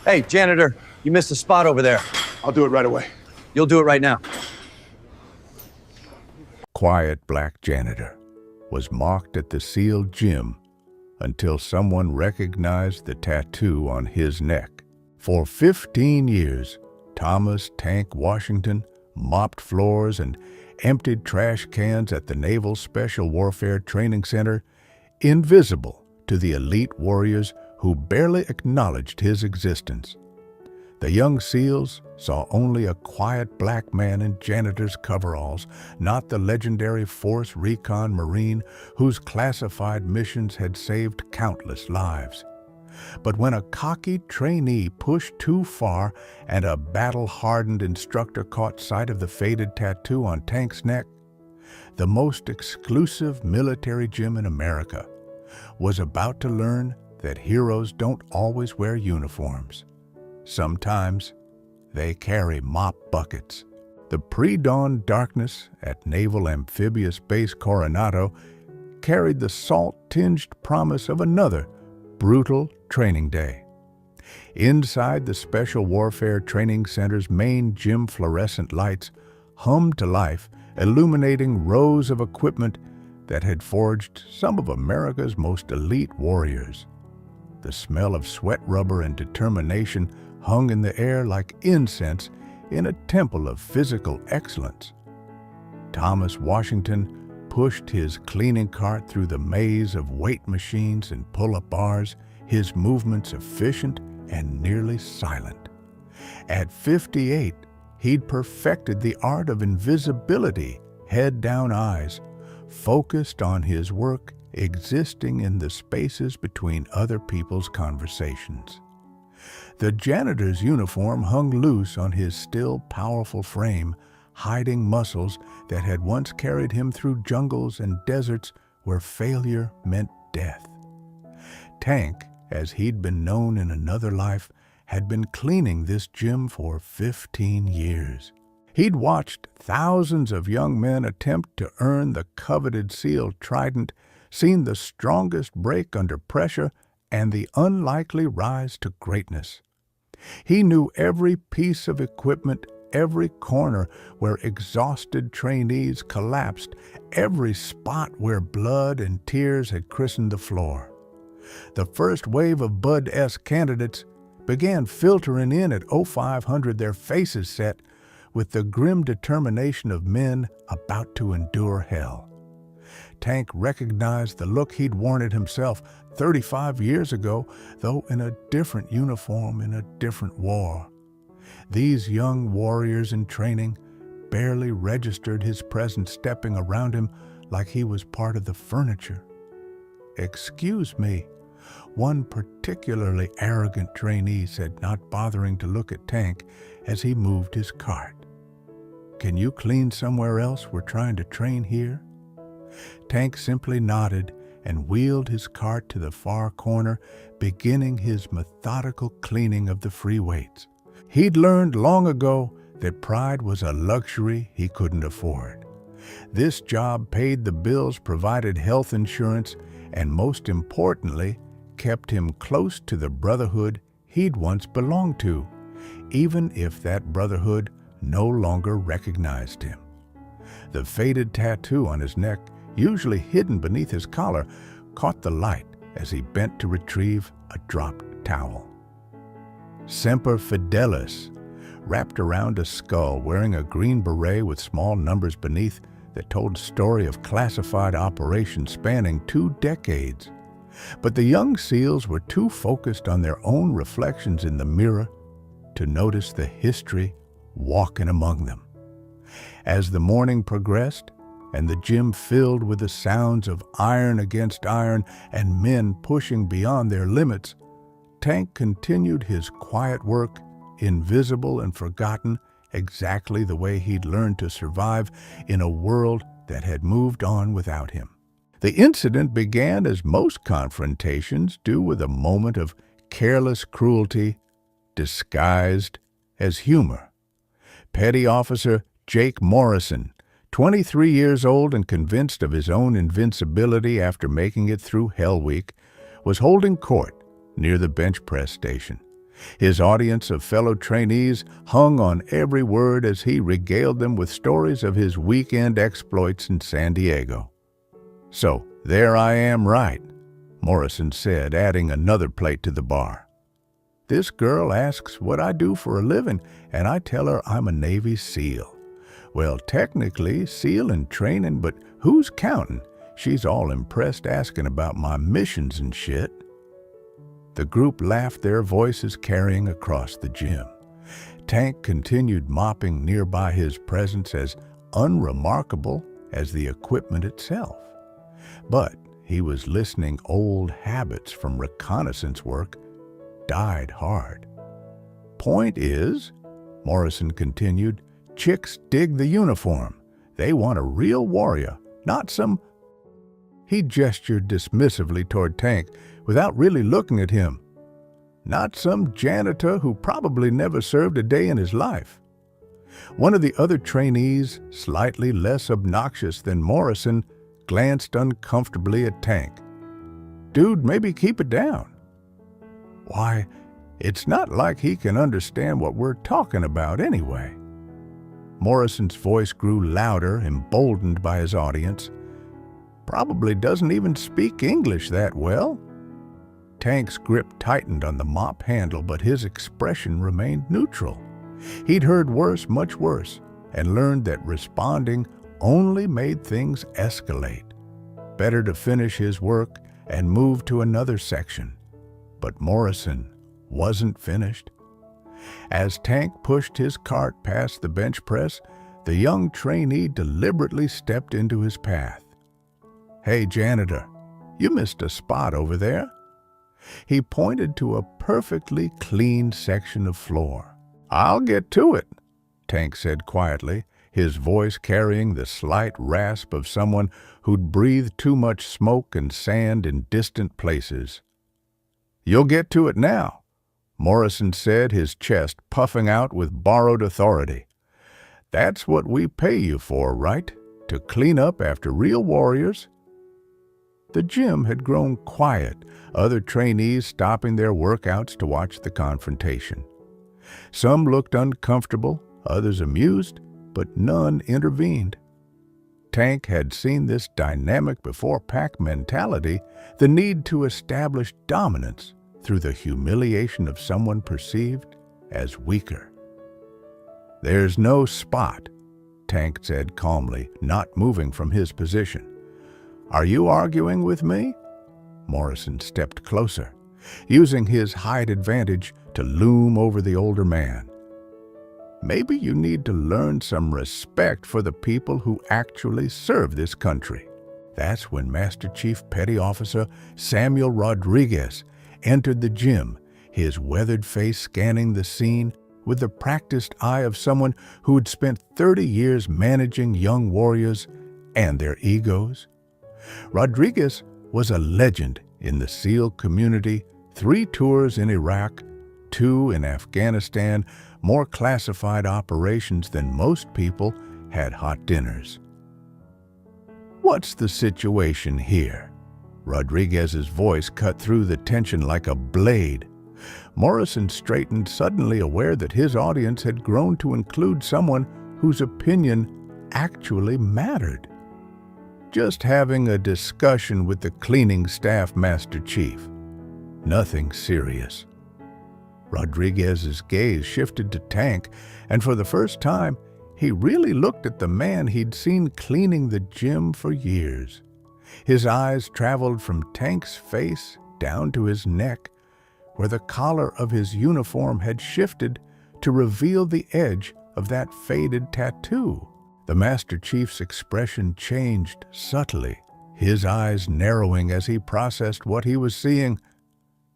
Hey, janitor, you missed a spot over there. I'll do it right away. You'll do it right now. Quiet black janitor was mocked at the SEAL gym until someone recognized the tattoo on his neck. For 15 years, Thomas Tank Washington mopped floors and emptied trash cans at the Naval Special Warfare Training Center, invisible to the elite warriors who barely acknowledged his existence. The young SEALs saw only a quiet black man in janitor's coveralls, not the legendary Force Recon Marine whose classified missions had saved countless lives. But when a cocky trainee pushed too far and a battle-hardened instructor caught sight of the faded tattoo on Tank's neck, the most exclusive military gym in America was about to learn that heroes don't always wear uniforms. Sometimes they carry mop buckets. The pre-dawn darkness at Naval Amphibious Base Coronado carried the salt-tinged promise of another brutal training day. Inside the Special Warfare Training Center's main gym, fluorescent lights hummed to life, illuminating rows of equipment that had forged some of America's most elite warriors. The smell of sweat rubber and determination hung in the air like incense in a temple of physical excellence. Thomas Washington pushed his cleaning cart through the maze of weight machines and pull-up bars, his movements efficient and nearly silent. At 58, he'd perfected the art of invisibility, head-down eyes, focused on his work, existing in the spaces between other people's conversations. The janitor's uniform hung loose on his still powerful frame, hiding muscles that had once carried him through jungles and deserts where failure meant death. Tank, as he'd been known in another life, had been cleaning this gym for 15 years. He'd watched thousands of young men attempt to earn the coveted SEAL trident, seen the strongest break under pressure, and the unlikely rise to greatness. He knew every piece of equipment, every corner where exhausted trainees collapsed, every spot where blood and tears had christened the floor. The first wave of Bud-esque candidates began filtering in at 0500, their faces set with the grim determination of men about to endure hell. Tank recognized the look he'd worn it himself 35 years ago, though in a different uniform in a different war. These young warriors in training barely registered his presence, stepping around him like he was part of the furniture. "Excuse me," one particularly arrogant trainee said, not bothering to look at Tank as he moved his cart. "Can you clean somewhere else? We're trying to train here." Tank simply nodded and wheeled his cart to the far corner, beginning his methodical cleaning of the free weights. He'd learned long ago that pride was a luxury he couldn't afford. This job paid the bills, provided health insurance, and most importantly, kept him close to the brotherhood he'd once belonged to, even if that brotherhood no longer recognized him. The faded tattoo on his neck, usually hidden beneath his collar, caught the light as he bent to retrieve a dropped towel. Semper Fidelis, wrapped around a skull, wearing a green beret with small numbers beneath that told a story of classified operations spanning 2 decades. But the young SEALs were too focused on their own reflections in the mirror to notice the history walking among them. As the morning progressed, and the gym filled with the sounds of iron against iron and men pushing beyond their limits, Tank continued his quiet work, invisible and forgotten, exactly the way he'd learned to survive in a world that had moved on without him. The incident began as most confrontations do, with a moment of careless cruelty disguised as humor. Petty Officer Jake Morrison, 23 years old and convinced of his own invincibility after making it through Hell Week, was holding court near the bench press station. His audience of fellow trainees hung on every word as he regaled them with stories of his weekend exploits in San Diego. "So, there I am, right," Morrison said, adding another plate to the bar. "This girl asks what I do for a living, and I tell her I'm a Navy SEAL. Well, technically, SEAL in training, but who's counting? She's all impressed asking about my missions and shit." The group laughed, their voices carrying across the gym. Tank continued mopping nearby, his presence as unremarkable as the equipment itself. But he was listening. Old habits from reconnaissance work died hard. "Point is," Morrison continued, "chicks dig the uniform. They want a real warrior, not some—" He gestured dismissively toward Tank without really looking at him. "Not some janitor who probably never served a day in his life." One of the other trainees, slightly less obnoxious than Morrison, glanced uncomfortably at Tank. "Dude, maybe keep it down." "Why, it's not like he can understand what we're talking about anyway." Morrison's voice grew louder, emboldened by his audience. "Probably doesn't even speak English that well." Tank's grip tightened on the mop handle, but his expression remained neutral. He'd heard worse, much worse, and learned that responding only made things escalate. Better to finish his work and move to another section. But Morrison wasn't finished. As Tank pushed his cart past the bench press, the young trainee deliberately stepped into his path. "Hey, janitor, you missed a spot over there." He pointed to a perfectly clean section of floor. "I'll get to it," Tank said quietly, his voice carrying the slight rasp of someone who'd breathed too much smoke and sand in distant places. "You'll get to it now," Morrison said, his chest puffing out with borrowed authority. "That's what we pay you for, right? To clean up after real warriors." The gym had grown quiet, other trainees stopping their workouts to watch the confrontation. Some looked uncomfortable, others amused, but none intervened. Tank had seen this dynamic before: pack mentality, the need to establish dominance through the humiliation of someone perceived as weaker. "There's no spot," Tank said calmly, not moving from his position. "Are you arguing with me?" Morrison stepped closer, using his height advantage to loom over the older man. "Maybe you need to learn some respect for the people who actually serve this country." That's when Master Chief Petty Officer Samuel Rodriguez entered the gym, his weathered face scanning the scene with the practiced eye of someone who had spent 30 years managing young warriors and their egos. Rodriguez was a legend in the SEAL community: 3 tours in Iraq, 2 in Afghanistan, more classified operations than most people, had hot dinners. "What's the situation here?" Rodriguez's voice cut through the tension like a blade. Morrison straightened, suddenly aware that his audience had grown to include someone whose opinion actually mattered. "Just having a discussion with the cleaning staff, Master Chief. Nothing serious." Rodriguez's gaze shifted to Tank, and for the first time, he really looked at the man he'd seen cleaning the gym for years. His eyes traveled from Tank's face down to his neck, where the collar of his uniform had shifted to reveal the edge of that faded tattoo. The Master Chief's expression changed subtly, his eyes narrowing as he processed what he was seeing.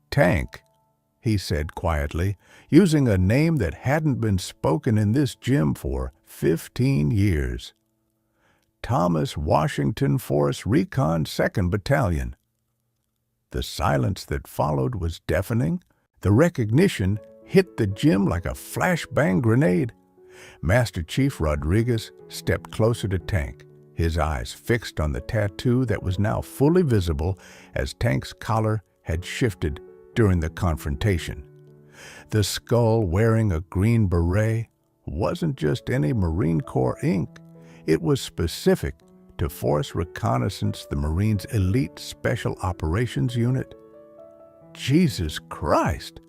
"Tank," he said quietly, using a name that hadn't been spoken in this gym for 15 years. "Thomas Washington, Force Recon, 2nd Battalion." The silence that followed was deafening. The recognition hit the gym like a flashbang grenade. Master Chief Rodriguez stepped closer to Tank, his eyes fixed on the tattoo that was now fully visible as Tank's collar had shifted during the confrontation. The skull wearing a green beret wasn't just any Marine Corps ink. It was specific to Force Reconnaissance, the Marines' elite Special Operations Unit. Jesus Christ!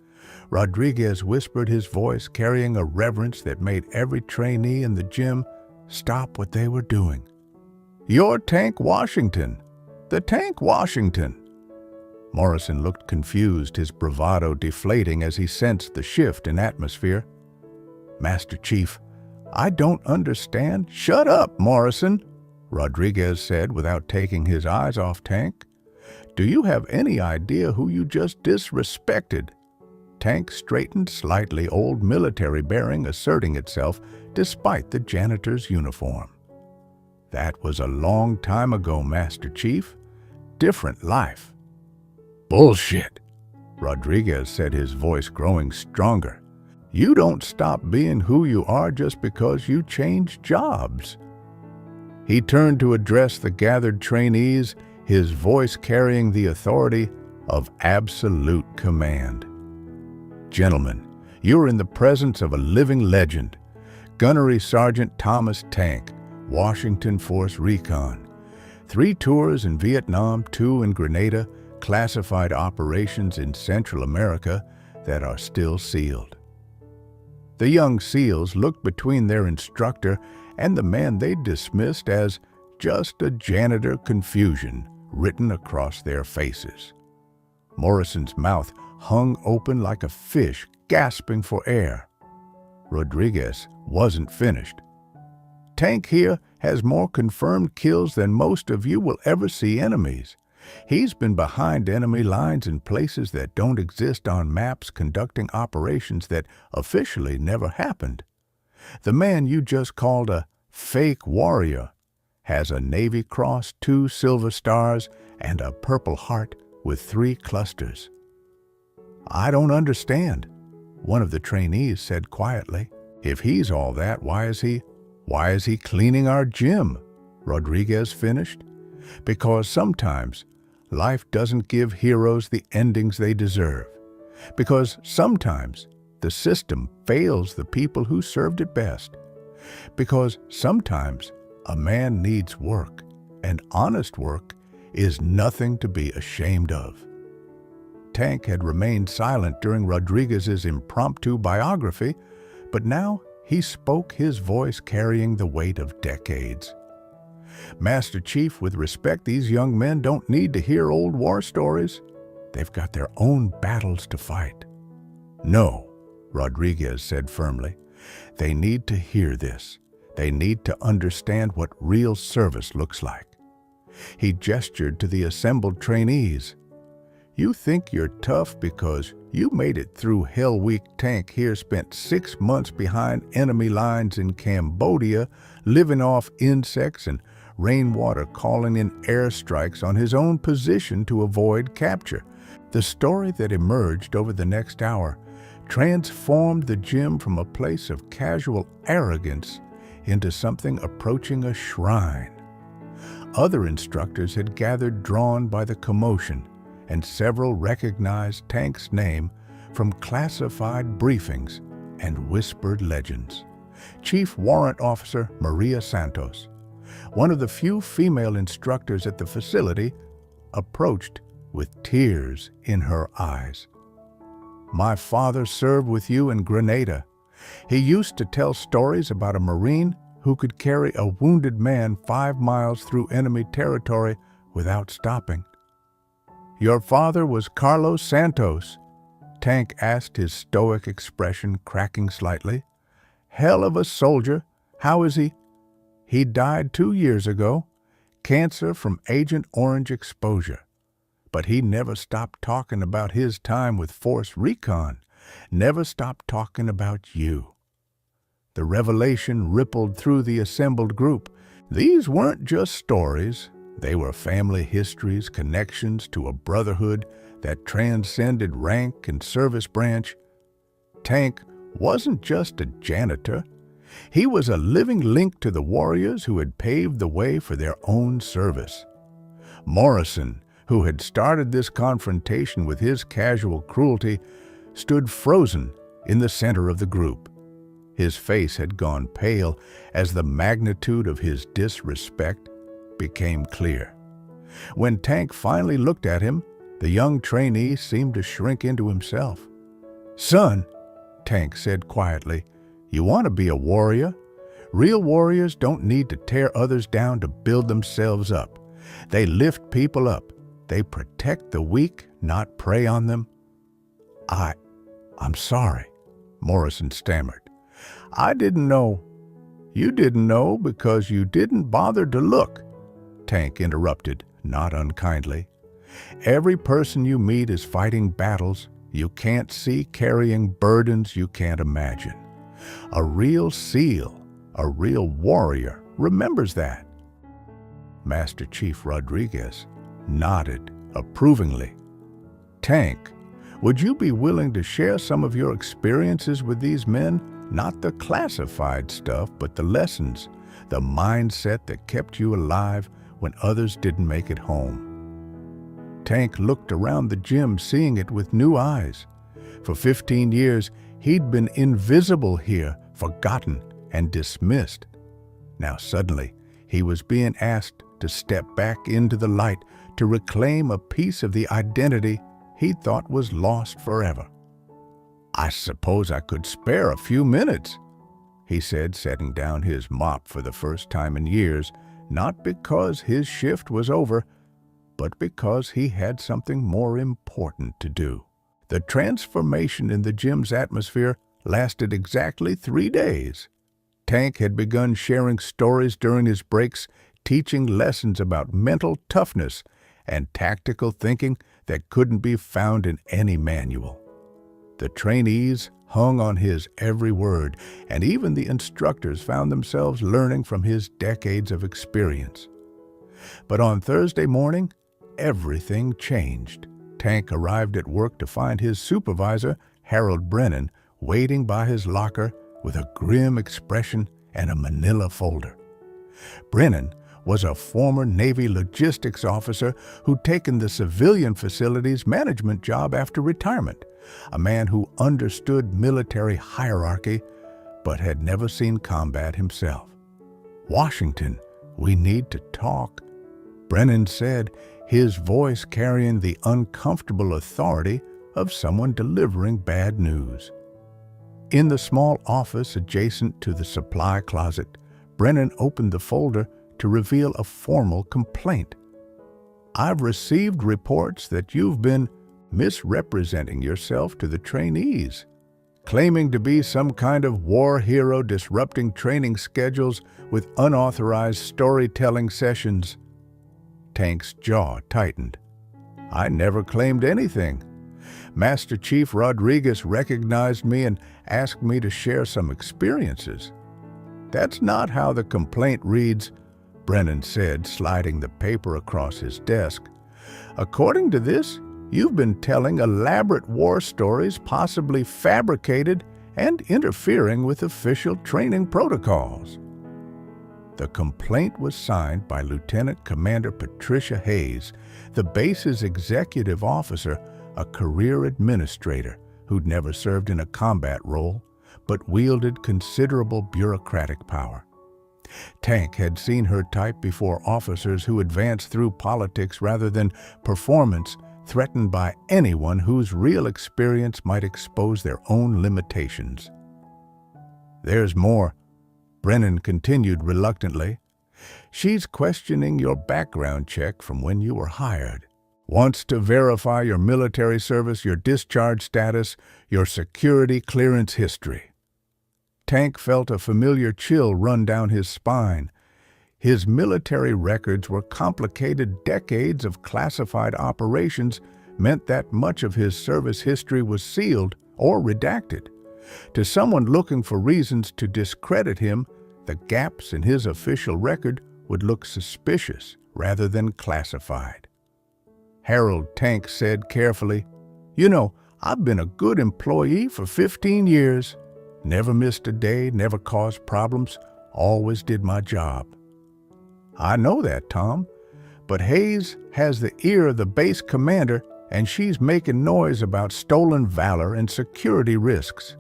Rodriguez whispered, his voice carrying a reverence that made every trainee in the gym stop what they were doing. "You're Tank Washington! The Tank Washington!" Morrison looked confused, his bravado deflating as he sensed the shift in atmosphere. "Master Chief, I don't understand." "Shut up, Morrison," Rodriguez said without taking his eyes off Tank. "Do you have any idea who you just disrespected?" Tank straightened slightly, old military bearing asserting itself despite the janitor's uniform. "That was a long time ago, Master Chief. Different life." "Bullshit," Rodriguez said, his voice growing stronger. "You don't stop being who you are just because you change jobs." He turned to address the gathered trainees, his voice carrying the authority of absolute command. "Gentlemen, you're in the presence of a living legend, Gunnery Sergeant Thomas Tank, Washington Force Recon. 3 tours in Vietnam, 2 in Grenada, classified operations in Central America that are still sealed." The young SEALs looked between their instructor and the man they dismissed as just a janitor, confusion written across their faces. Morrison's mouth hung open like a fish gasping for air. Rodriguez wasn't finished. "Tank here has more confirmed kills than most of you will ever see enemies. He's been behind enemy lines in places that don't exist on maps, conducting operations that officially never happened. The man you just called a fake warrior has a Navy Cross, 2 Silver Stars, and a Purple Heart with 3 clusters." "I don't understand," one of the trainees said quietly. "If he's all that, why is he cleaning our gym?" Rodriguez finished. "Because sometimes life doesn't give heroes the endings they deserve. Because sometimes the system fails the people who served it best. Because sometimes a man needs work, and honest work is nothing to be ashamed of." Tank had remained silent during Rodriguez's impromptu biography, but now he spoke, his voice carrying the weight of decades. "Master Chief, with respect, these young men don't need to hear old war stories. They've got their own battles to fight." "No," Rodriguez said firmly. "They need to hear this. They need to understand what real service looks like." He gestured to the assembled trainees. "You think you're tough because you made it through Hell Week. Tank here spent 6 months behind enemy lines in Cambodia, living off insects and rainwater, calling in airstrikes on his own position to avoid capture." The story that emerged over the next hour transformed the gym from a place of casual arrogance into something approaching a shrine. Other instructors had gathered, drawn by the commotion, and several recognized Tank's name from classified briefings and whispered legends. Chief Warrant Officer Maria Santos, one of the few female instructors at the facility, approached with tears in her eyes. "My father served with you in Grenada. He used to tell stories about a Marine who could carry a wounded man 5 miles through enemy territory without stopping." "Your father was Carlos Santos?" Tank asked, his stoic expression cracking slightly. "Hell of a soldier. How is he?" "He died 2 years ago. Cancer from Agent Orange exposure. But he never stopped talking about his time with Force Recon. Never stopped talking about you." The revelation rippled through the assembled group. These weren't just stories. They were family histories, connections to a brotherhood that transcended rank and service branch. Tank wasn't just a janitor. He was a living link to the warriors who had paved the way for their own service. Morrison, who had started this confrontation with his casual cruelty, stood frozen in the center of the group. His face had gone pale as the magnitude of his disrespect became clear. When Tank finally looked at him, the young trainee seemed to shrink into himself. "Son," Tank said quietly, "you want to be a warrior? Real warriors don't need to tear others down to build themselves up. They lift people up. They protect the weak, not prey on them." I'm sorry," Morrison stammered. "I didn't know." "You didn't know because you didn't bother to look," Tank interrupted, not unkindly. "Every person you meet is fighting battles you can't see, carrying burdens you can't imagine. A real SEAL, a real warrior, remembers that." Master Chief Rodriguez nodded approvingly. "Tank, would you be willing to share some of your experiences with these men? Not the classified stuff, but the lessons, the mindset that kept you alive when others didn't make it home." Tank looked around the gym, seeing it with new eyes. For 15 years, he'd been invisible here, forgotten and dismissed. Now suddenly, he was being asked to step back into the light to reclaim a piece of the identity he thought was lost forever. "I suppose I could spare a few minutes," he said, setting down his mop for the first time in years, not because his shift was over, but because he had something more important to do. The transformation in the gym's atmosphere lasted exactly 3 days. Tank had begun sharing stories during his breaks, teaching lessons about mental toughness and tactical thinking that couldn't be found in any manual. The trainees hung on his every word, and even the instructors found themselves learning from his decades of experience. But on Thursday morning, everything changed. Tank arrived at work to find his supervisor, Harold Brennan, waiting by his locker with a grim expression and a manila folder. Brennan was a former Navy logistics officer who'd taken the civilian facilities management job after retirement, a man who understood military hierarchy but had never seen combat himself. "Washington, we need to talk," Brennan said, his voice carrying the uncomfortable authority of someone delivering bad news. In the small office adjacent to the supply closet, Brennan opened the folder to reveal a formal complaint. "I've received reports that you've been misrepresenting yourself to the trainees, claiming to be some kind of war hero disrupting training schedules with unauthorized storytelling sessions." Tank's jaw tightened. "I never claimed anything. Master Chief Rodriguez recognized me and asked me to share some experiences." "That's not how the complaint reads," Brennan said, sliding the paper across his desk. "According to this, you've been telling elaborate war stories, possibly fabricated and interfering with official training protocols." The complaint was signed by Lieutenant Commander Patricia Hayes, the base's executive officer, a career administrator who'd never served in a combat role, but wielded considerable bureaucratic power. Tank had seen her type before officers who advanced through politics rather than performance, threatened by anyone whose real experience might expose their own limitations. "There's more," Brennan continued reluctantly. "She's questioning your background check from when you were hired. Wants to verify your military service, your discharge status, your security clearance history." Tank felt a familiar chill run down his spine. His military records were complicated. Decades of classified operations meant that much of his service history was sealed or redacted. To someone looking for reasons to discredit him, the gaps in his official record would look suspicious rather than classified. Harold, Tank said carefully, "You know, I've been a good employee for 15 years. Never missed a day, never caused problems, always did my job." "I know that, Tom, but Hayes has the ear of the base commander and she's making noise about stolen valor and security risks.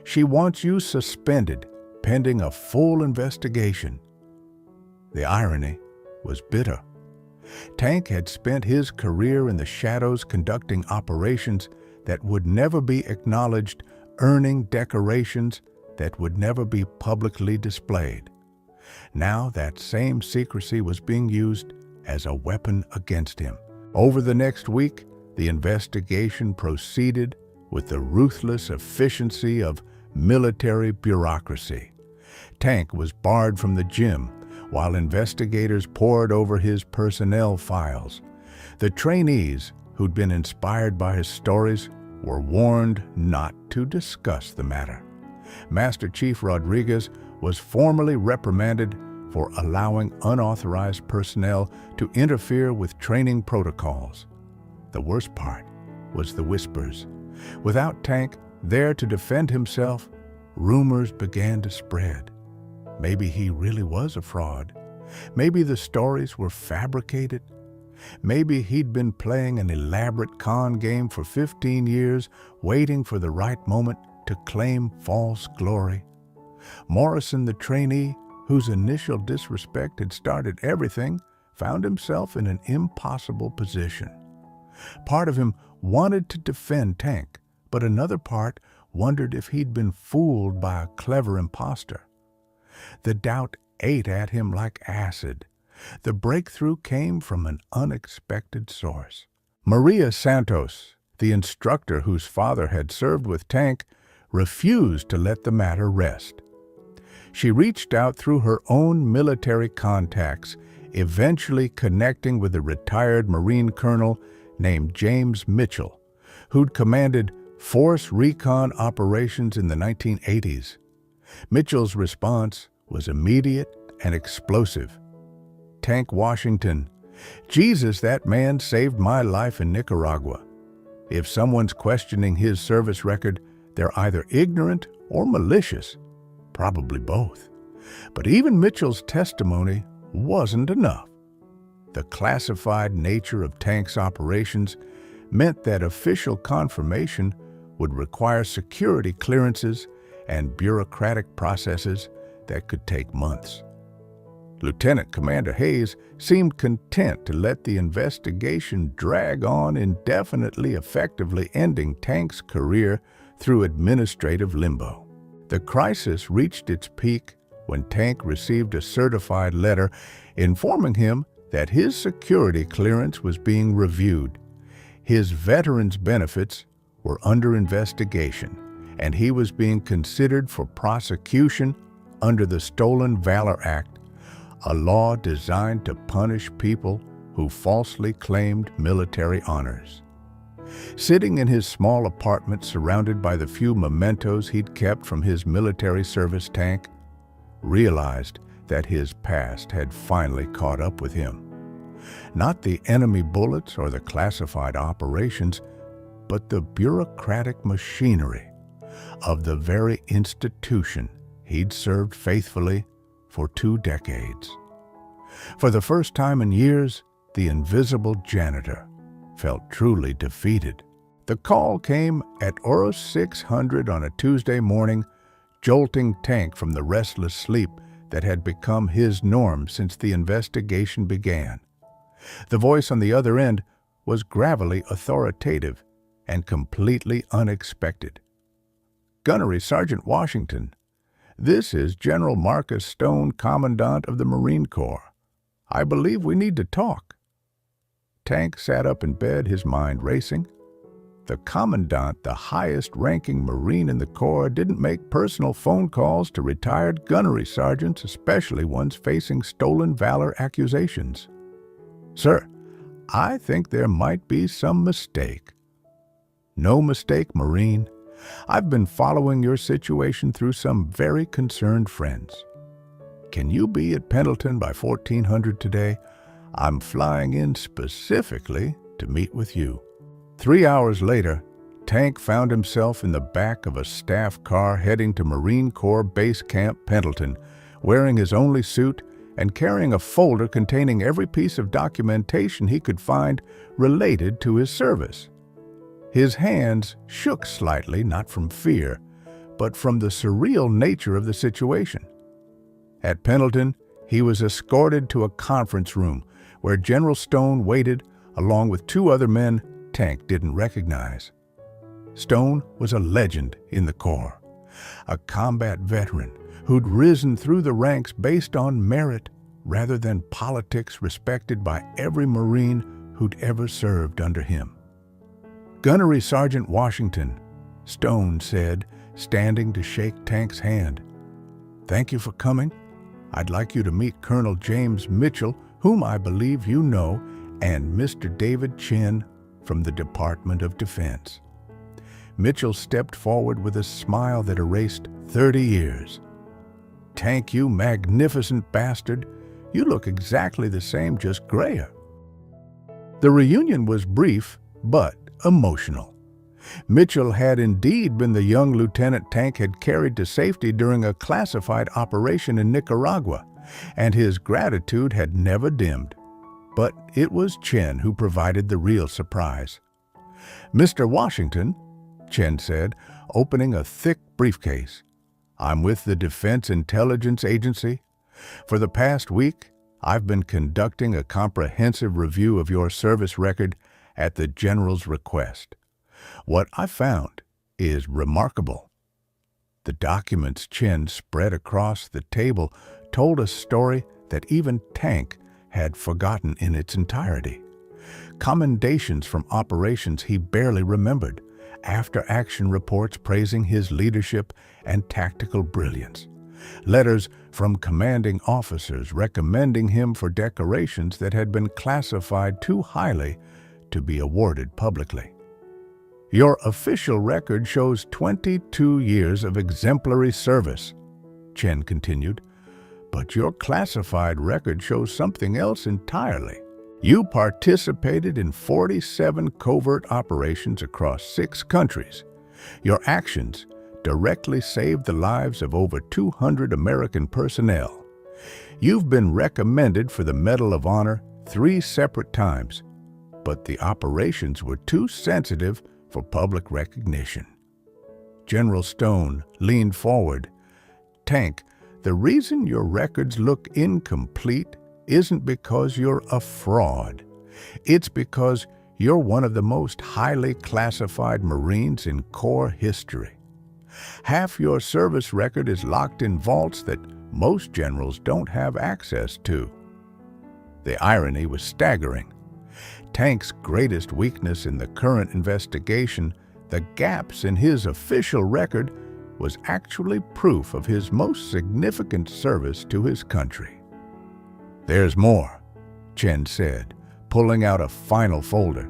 She wants you suspended pending a full investigation. The irony was bitter. Tank had spent his career in the shadows conducting operations that would never be acknowledged, earning decorations that would never be publicly displayed. Now that same secrecy was being used as a weapon against him. Over the next week, the investigation proceeded with the ruthless efficiency of military bureaucracy. Tank was barred from the gym while investigators pored over his personnel files. The trainees, who'd been inspired by his stories, were warned not to discuss the matter. Master Chief Rodriguez was formally reprimanded for allowing unauthorized personnel to interfere with training protocols. The worst part was the whispers. Without Tank there to defend himself, rumors began to spread. Maybe he really was a fraud. Maybe the stories were fabricated. Maybe he'd been playing an elaborate con game for 15 years, waiting for the right moment to claim false glory. Morrison, the trainee, whose initial disrespect had started everything, found himself in an impossible position. Part of him wanted to defend Tank, but another part wondered if he'd been fooled by a clever imposter. The doubt ate at him like acid. The breakthrough came from an unexpected source. Maria Santos, the instructor whose father had served with Tank, refused to let the matter rest. She reached out through her own military contacts, eventually connecting with a retired Marine colonel named James Mitchell, who'd commanded Force Recon operations in the 1980s. Mitchell's response was immediate and explosive. Tank Washington, Jesus, that man saved my life in Nicaragua. If someone's questioning his service record, they're either ignorant or malicious, probably both. But even Mitchell's testimony wasn't enough. The classified nature of Tank's operations meant that official confirmation would require security clearances and bureaucratic processes that could take months. Lieutenant Commander Hayes seemed content to let the investigation drag on indefinitely, effectively ending Tank's career through administrative limbo. The crisis reached its peak when Tank received a certified letter informing him that his security clearance was being reviewed. His veterans' benefits were under investigation, and he was being considered for prosecution under the Stolen Valor Act, a law designed to punish people who falsely claimed military honors. Sitting in his small apartment surrounded by the few mementos he'd kept from his military service, Tank realized that his past had finally caught up with him. Not the enemy bullets or the classified operations, but the bureaucratic machinery of the very institution he'd served faithfully for 2 decades. For the first time in years, the invisible janitor felt truly defeated. The call came at Oros 600 on a Tuesday morning, jolting Tank from the restless sleep that had become his norm since the investigation began. The voice on the other end was gravelly authoritative and completely unexpected. "Gunnery Sergeant Washington, this is General Marcus Stone, Commandant of the Marine Corps. I believe we need to talk." Tank sat up in bed, his mind racing. The Commandant, the highest-ranking Marine in the Corps, didn't make personal phone calls to retired gunnery sergeants, especially ones facing stolen valor accusations. "Sir, I think there might be some mistake." "No mistake, Marine. I've been following your situation through some very concerned friends. Can you be at Pendleton by 1400 today? I'm flying in specifically to meet with you." 3 hours later, Tank found himself in the back of a staff car heading to Marine Corps Base Camp Pendleton, wearing his only suit and carrying a folder containing every piece of documentation he could find related to his service. His hands shook slightly, not from fear, but from the surreal nature of the situation. At Pendleton, he was escorted to a conference room where General Stone waited along with two other men Tank didn't recognize. Stone was a legend in the Corps, a combat veteran who'd risen through the ranks based on merit rather than politics, respected by every Marine who'd ever served under him. "Gunnery Sergeant Washington," Stone said, standing to shake Tank's hand. "Thank you for coming. I'd like you to meet Colonel James Mitchell, whom I believe you know, and Mr. David Chin from the Department of Defense." Mitchell stepped forward with a smile that erased 30 years. "Tank, you magnificent bastard. You look exactly the same, just grayer." The reunion was brief, but emotional. Mitchell had indeed been the young lieutenant Tank had carried to safety during a classified operation in Nicaragua, and his gratitude had never dimmed. But it was Chen who provided the real surprise. "Mr. Washington," Chen said, opening a thick briefcase, "I'm with the Defense Intelligence Agency. For the past week, I've been conducting a comprehensive review of your service record at the General's request. What I found is remarkable." The documents Chen spread across the table told a story that even Tank had forgotten in its entirety. Commendations from operations he barely remembered, after-action reports praising his leadership and tactical brilliance, letters from commanding officers recommending him for decorations that had been classified too highly to be awarded publicly. "Your official record shows 22 years of exemplary service," Chen continued, "but your classified record shows something else entirely. You participated in 47 covert operations across 6 countries. Your actions directly saved the lives of over 200 American personnel. You've been recommended for the Medal of Honor 3 separate times, but the operations were too sensitive for public recognition." General Stone leaned forward. "Tank, the reason your records look incomplete isn't because you're a fraud. It's because you're one of the most highly classified Marines in Corps history. Half your service record is locked in vaults that most generals don't have access to." The irony was staggering. Tank's greatest weakness in the current investigation, the gaps in his official record, was actually proof of his most significant service to his country. "There's more," Chen said, pulling out a final folder.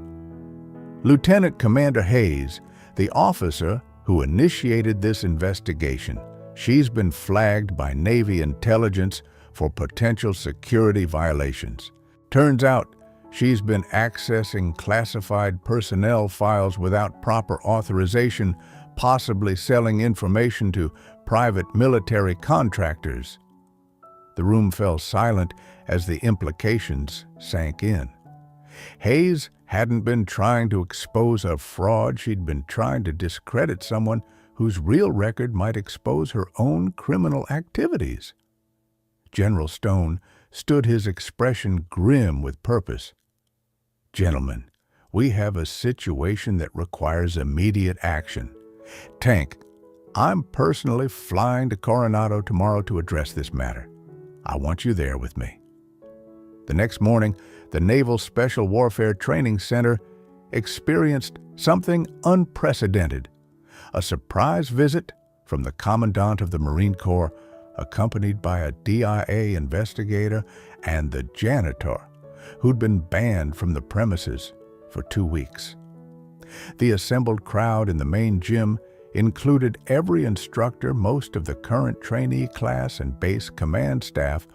"Lieutenant Commander Hayes, the officer who initiated this investigation, she's been flagged by Navy intelligence for potential security violations. Turns out she's been accessing classified personnel files without proper authorization, possibly selling information to private military contractors." The room fell silent as the implications sank in. Hayes hadn't been trying to expose a fraud, she'd been trying to discredit someone whose real record might expose her own criminal activities. General Stone stood, his expression grim with purpose. "Gentlemen, we have a situation that requires immediate action. Tank, I'm personally flying to Coronado tomorrow to address this matter. I want you there with me." The next morning, the Naval Special Warfare Training Center experienced something unprecedented. A surprise visit from the Commandant of the Marine Corps, accompanied by a DIA investigator and the Janitor, who'd been banned from the premises for 2 weeks. The assembled crowd in the main gym included every instructor, most of the current trainee class and base command staff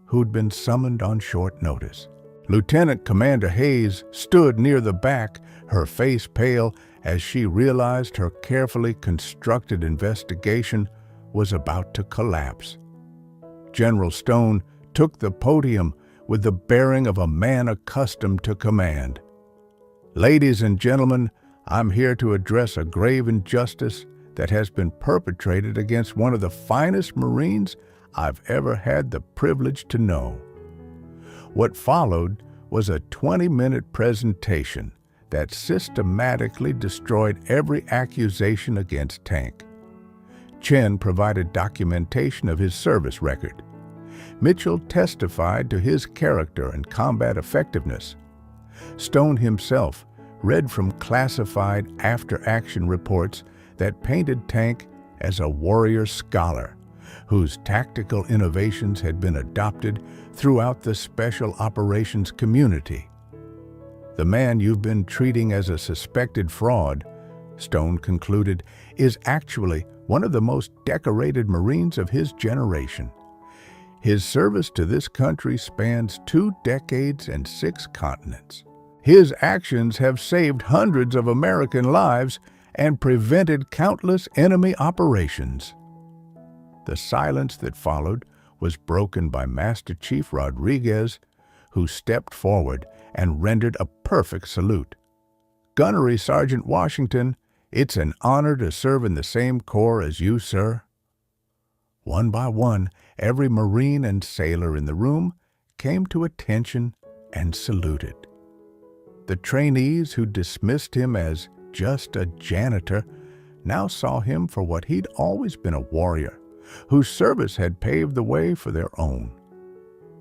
who'd been summoned on short notice. Lieutenant Commander Hayes stood near the back, her face pale as she realized her carefully constructed investigation was about to collapse. General Stone took the podium with the bearing of a man accustomed to command. "Ladies and gentlemen, I'm here to address a grave injustice that has been perpetrated against one of the finest Marines I've ever had the privilege to know." What followed was a 20-minute presentation that systematically destroyed every accusation against Tank. Chen provided documentation of his service record. Mitchell testified to his character and combat effectiveness. Stone himself read from classified after-action reports that painted Tank as a warrior scholar whose tactical innovations had been adopted throughout the special operations community. "The man you've been treating as a suspected fraud," Stone concluded, "is actually one of the most decorated Marines of his generation. His service to this country spans 2 decades and 6 continents. His actions have saved hundreds of American lives and prevented countless enemy operations." The silence that followed was broken by Master Chief Rodriguez, who stepped forward and rendered a perfect salute. "Gunnery Sergeant Washington, it's an honor to serve in the same corps as you, sir." One by one, every Marine and sailor in the room came to attention and saluted. The trainees who dismissed him as just a janitor now saw him for what he'd always been, a warrior whose service had paved the way for their own.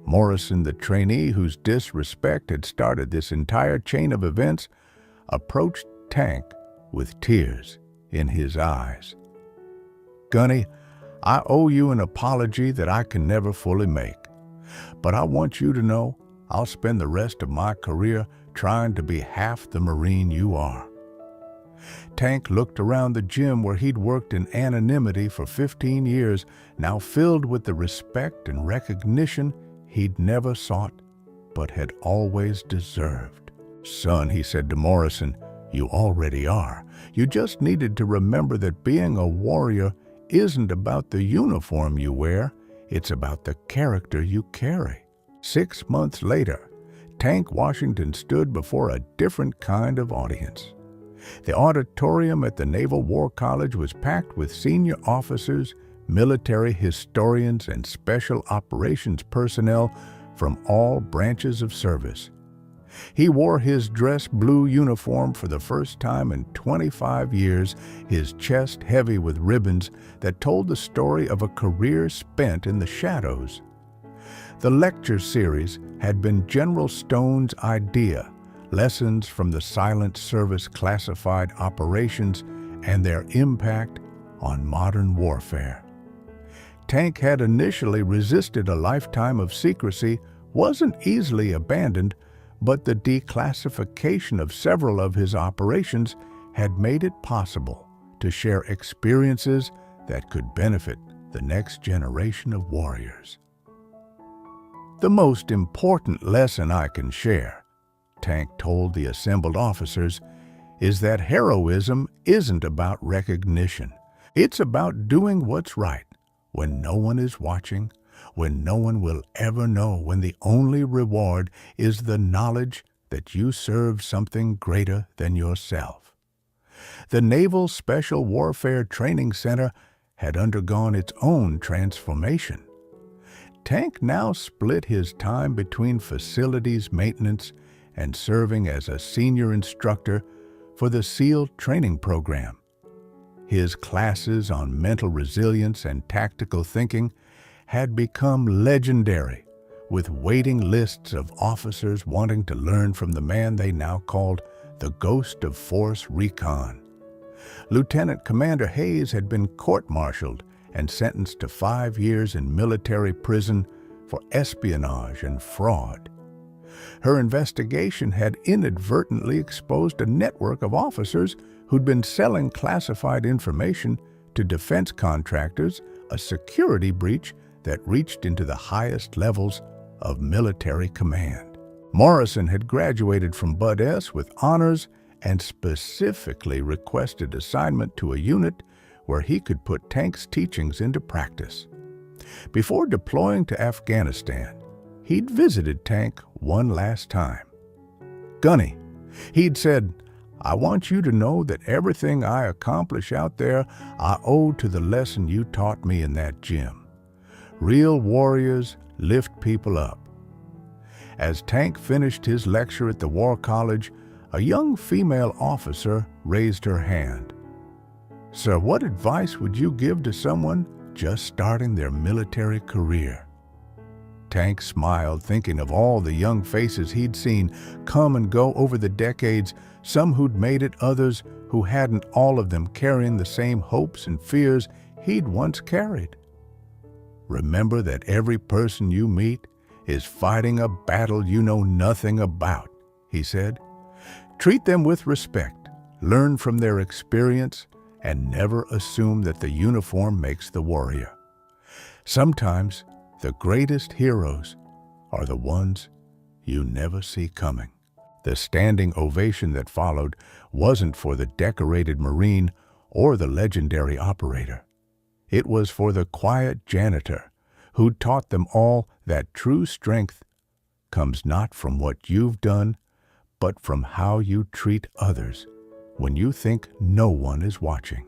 Morrison, the trainee whose disrespect had started this entire chain of events, approached Tank with tears in his eyes. "Gunny, I owe you an apology that I can never fully make, but I want you to know I'll spend the rest of my career trying to be half the Marine you are." Tank looked around the gym where he'd worked in anonymity for 15 years, now filled with the respect and recognition he'd never sought, but had always deserved. "Son," he said to Morrison, "you already are. You just needed to remember that being a warrior isn't about the uniform you wear, it's about the character you carry." 6 months later, Tank Washington stood before a different kind of audience. The auditorium at the Naval War College was packed with senior officers, military historians, and special operations personnel from all branches of service. He wore his dress blue uniform for the first time in 25 years, his chest heavy with ribbons that told the story of a career spent in the shadows. The lecture series had been General Stone's idea, lessons from the silent service classified operations and their impact on modern warfare. Tank had initially resisted a lifetime of secrecy, wasn't easily abandoned, but the declassification of several of his operations had made it possible to share experiences that could benefit the next generation of warriors. "The most important lesson I can share," Tank told the assembled officers, "is that heroism isn't about recognition. It's about doing what's right when no one is watching, when no one will ever know, when the only reward is the knowledge that you serve something greater than yourself." The Naval Special Warfare Training Center had undergone its own transformation. Tank now split his time between facilities maintenance and serving as a senior instructor for the SEAL training program. His classes on mental resilience and tactical thinking had become legendary, with waiting lists of officers wanting to learn from the man they now called the Ghost of Force Recon. Lieutenant Commander Hayes had been court-martialed and sentenced to 5 years in military prison for espionage and fraud. Her investigation had inadvertently exposed a network of officers who'd been selling classified information to defense contractors, a security breach that reached into the highest levels of military command. Morrison had graduated from Bud S with honors and specifically requested assignment to a unit where he could put Tank's teachings into practice. Before deploying to Afghanistan, he'd visited Tank one last time. "Gunny," he'd said, "I want you to know that everything I accomplish out there I owe to the lesson you taught me in that gym. Real warriors lift people up." As Tank finished his lecture at the War College, a young female officer raised her hand. "Sir, what advice would you give to someone just starting their military career?" Tank smiled, thinking of all the young faces he'd seen come and go over the decades, some who'd made it, others who hadn't, all of them carrying the same hopes and fears he'd once carried. "Remember that every person you meet is fighting a battle you know nothing about," he said. "Treat them with respect, learn from their experience, and never assume that the uniform makes the warrior. Sometimes the greatest heroes are the ones you never see coming." The standing ovation that followed wasn't for the decorated Marine or the legendary operator. It was for the quiet janitor who taught them all that true strength comes not from what you've done, but from how you treat others when you think no one is watching.